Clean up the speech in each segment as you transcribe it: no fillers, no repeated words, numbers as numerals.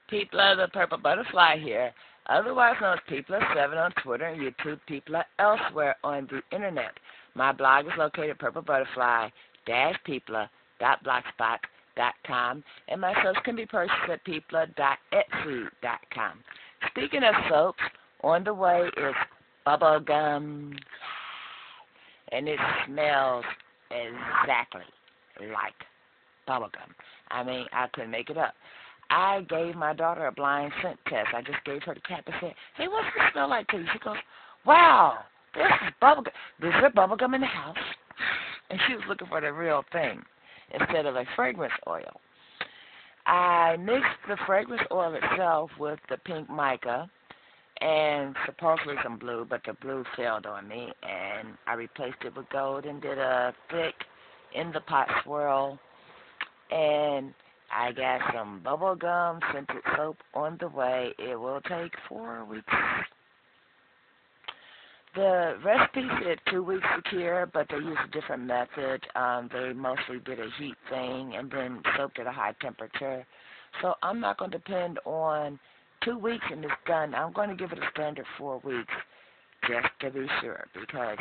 People the Purple Butterfly here, otherwise known as People7 on Twitter and YouTube, People elsewhere on the internet. My blog is located at purplebutterfly-people.blogspot.com, and my soaps can be purchased at people.etsy.com. Speaking of soaps, on the way is bubble gum, and it smells exactly like bubble gum. I mean, I couldn't make it up. I gave my daughter a blind scent test. I just gave her the cap and said, "Hey, what's it smell like to you?" She goes, "Wow, this is bubble gum. Is there bubble gum in the house?" And she was looking for the real thing instead of a fragrance oil. I mixed the fragrance oil itself with the pink mica and supposedly some blue, but the blue failed on me, and I replaced it with gold and did a thick in the pot swirl, and I got some bubble gum scented soap on the way. It will take 4 weeks. The recipe said 2 weeks to cure, but they used a different method. They mostly did a heat thing and then soaked at a high temperature. So I'm not going to depend on 2 weeks and it's done. I'm going to give it a standard 4 weeks just to be sure, because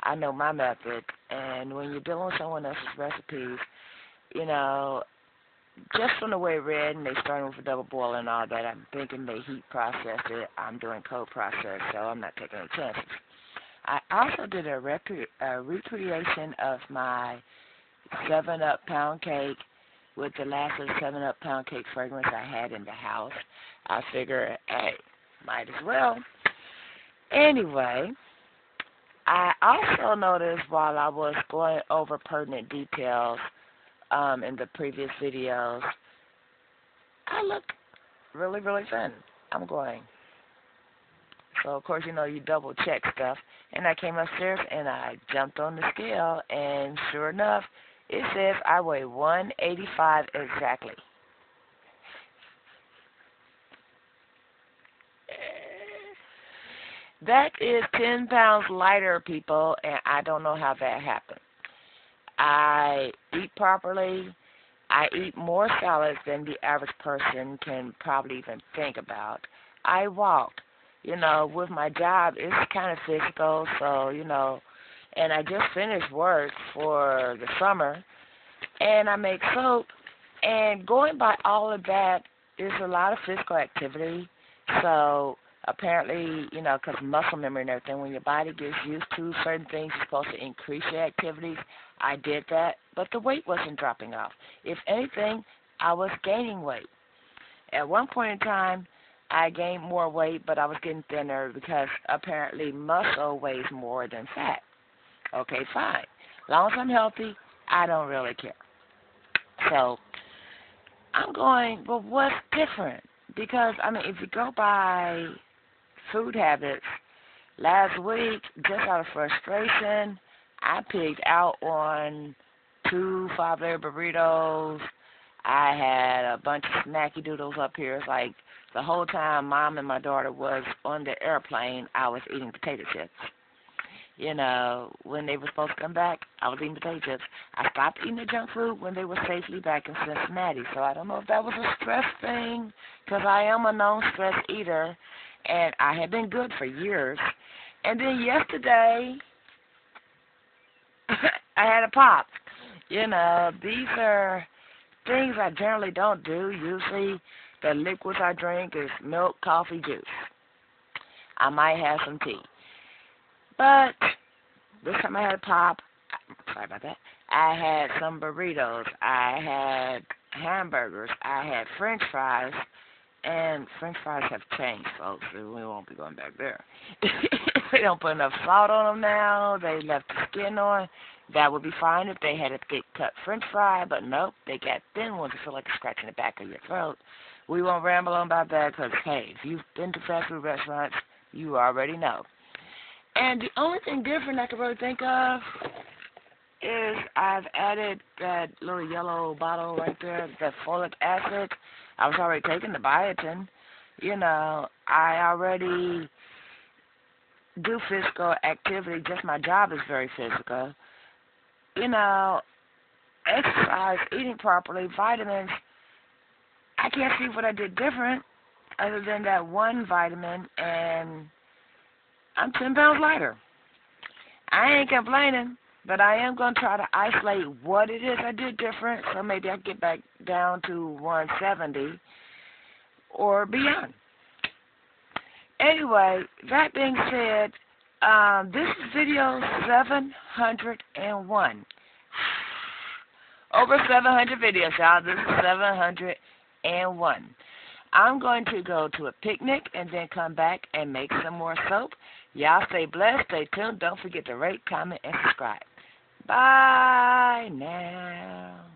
I know my method. And when you're dealing with someone else's recipes, you know, just from the way it read, and they started with a double boil and all that, I'm thinking they heat processed it. I'm doing cold process, so I'm not taking any chances. I also did a recreation of my 7-Up pound cake with the last of the 7-Up pound cake fragrance I had in the house. I figure, hey, might as well. Anyway, I also noticed while I was going over pertinent details in the previous videos, I look really, really thin. I'm going. So, of course, you know, you double check stuff. And I came upstairs and I jumped on the scale, and sure enough, it says I weigh 185 exactly. That is 10 pounds lighter, people, and I don't know how that happened. I eat properly. I eat more salads than the average person can probably even think about. I walk. You know, with my job, it's kind of physical, so, you know, and I just finished work for the summer, and I make soap, and going by all of that is a lot of physical activity. So apparently, you know, because muscle memory and everything, when your body gets used to certain things, you're supposed to increase your activities. I did that, but the weight wasn't dropping off. If anything, I was gaining weight. At one point in time, I gained more weight, but I was getting thinner because apparently muscle weighs more than fat. Okay, fine. As long as I'm healthy, I don't really care. So I'm going, well, what's different? Because, I mean, if you go by food habits, last week, just out of frustration, I pigged out on 2 5-layer burritos. I had a bunch of snacky doodles up here. It's like the whole time Mom and my daughter was on the airplane, I was eating potato chips. You know, when they were supposed to come back, I was eating potato chips. I stopped eating the junk food when they were safely back in Cincinnati. So I don't know if that was a stress thing, because I am a known stress eater, and I have been good for years. And then yesterday, I had a pop. You know, these are things I generally don't do. Usually the liquids I drink is milk, coffee, juice. I might have some tea. But this time I had a pop. Sorry about that. I had some burritos. I had hamburgers. I had French fries. And French fries have changed, folks. So we won't be going back there. They don't put enough salt on them now. They left the skin on. That would be fine if they had a thick-cut French fry, but nope, they got thin ones that feel like scratching the back of your throat. We won't ramble on about that because, hey, if you've been to fast food restaurants, you already know. And the only thing different I can really think of is I've added that little yellow bottle right there, that folic acid. I was already taking the biotin. You know, I already do physical activity. Just my job is very physical. You know, exercise, eating properly, vitamins. I I can't see what I did different other than that one vitamin, and I'm 10 pounds lighter. I ain't complaining, but I am going to try to isolate what it is I did different, so maybe I can get back down to 170 or beyond. Anyway, that being said, this is video 701. Over 700 videos, y'all. This is 701. I'm going to go to a picnic and then come back and make some more soap. Y'all stay blessed, stay tuned. Don't forget to rate, comment, and subscribe. Bye now.